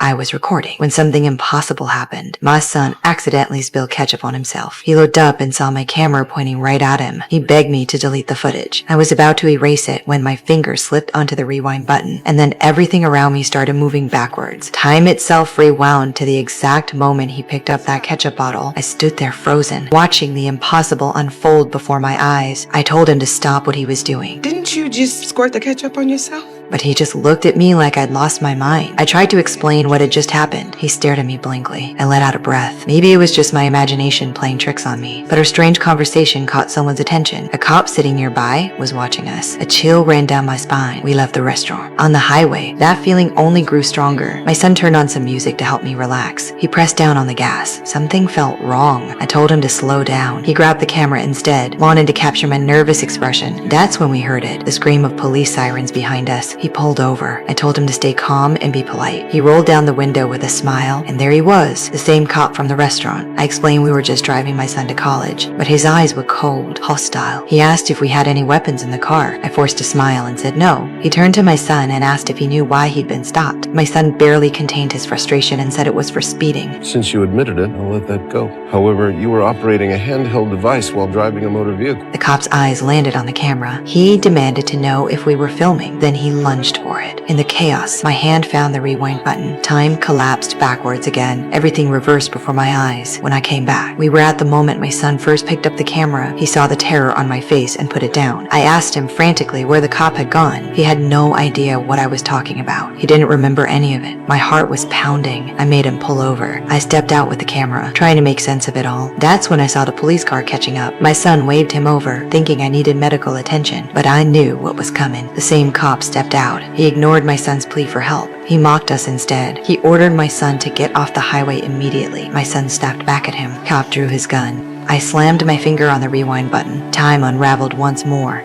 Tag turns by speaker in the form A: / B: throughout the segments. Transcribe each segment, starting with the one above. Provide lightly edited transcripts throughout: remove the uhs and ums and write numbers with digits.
A: I was recording when something impossible happened. My son accidentally spilled ketchup on himself. He looked up and saw my camera pointing right at him. He begged me to delete the footage. I was about to erase it when my finger slipped onto the rewind button, and then everything around me started moving backwards. Time itself rewound to the exact moment he picked up that ketchup bottle. I stood there frozen, watching the impossible unfold before my eyes. I told him to stop what he was doing.
B: Didn't you just squirt the ketchup on yourself?
A: But he just looked at me like I'd lost my mind. I tried to explain what had just happened. He stared at me blankly. I let out a breath. Maybe it was just my imagination playing tricks on me. But our strange conversation caught someone's attention. A cop sitting nearby was watching us. A chill ran down my spine. We left the restaurant. On the highway, that feeling only grew stronger. My son turned on some music to help me relax. He pressed down on the gas. Something felt wrong. I told him to slow down. He grabbed the camera instead, wanted to capture my nervous expression. That's when we heard it, the scream of police sirens behind us. He pulled over. I told him to stay calm and be polite. He rolled down the window with a smile, and there he was, the same cop from the restaurant. I explained we were just driving my son to college, but his eyes were cold, hostile. He asked if we had any weapons in the car. I forced a smile and said no. He turned to my son and asked if he knew why he'd been stopped. My son barely contained his frustration and said it was for speeding.
C: Since you admitted it, I'll let that go. However, you were operating a handheld device while driving a motor vehicle.
A: The cop's eyes landed on the camera. He demanded to know if we were filming. Then he lunged for it. In the chaos, my hand found the rewind button. Time collapsed backwards again. Everything reversed before my eyes. When I came back, we were at the moment my son first picked up the camera. He saw the terror on my face and put it down. I asked him frantically where the cop had gone. He had no idea what I was talking about. He didn't remember any of it. My heart was pounding. I made him pull over. I stepped out with the camera, trying to make sense of it all. That's when I saw the police car catching up. My son waved him over, thinking I needed medical attention, but I knew what was coming. The same cop stepped out. He ignored my son's plea for help. He mocked us instead. He ordered my son to get off the highway immediately. My son snapped back at him. Cop drew his gun. I slammed my finger on the rewind button. Time unraveled once more.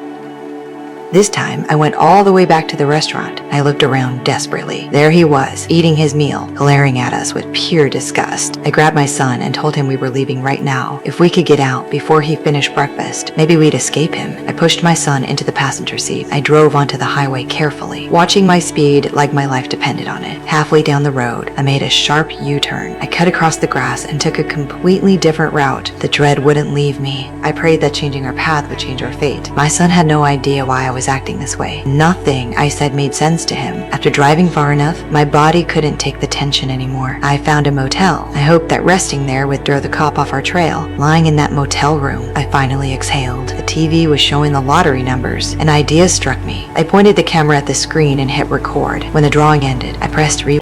A: This time, I went all the way back to the restaurant. I looked around desperately. There he was, eating his meal, glaring at us with pure disgust. I grabbed my son and told him we were leaving right now. If we could get out before he finished breakfast, maybe we'd escape him. I pushed my son into the passenger seat. I drove onto the highway carefully, watching my speed like my life depended on it. Halfway down the road, I made a sharp U-turn. I cut across the grass and took a completely different route. The dread wouldn't leave me. I prayed that changing our path would change our fate. My son had no idea why I was acting this way. Nothing I said made sense to him. After driving far enough, my body couldn't take the tension anymore. I found a motel. I hoped that resting there would throw the cop off our trail. Lying in that motel room, I finally exhaled. The TV was showing the lottery numbers. An idea struck me. I pointed the camera at the screen and hit record. When the drawing ended, I pressed replay.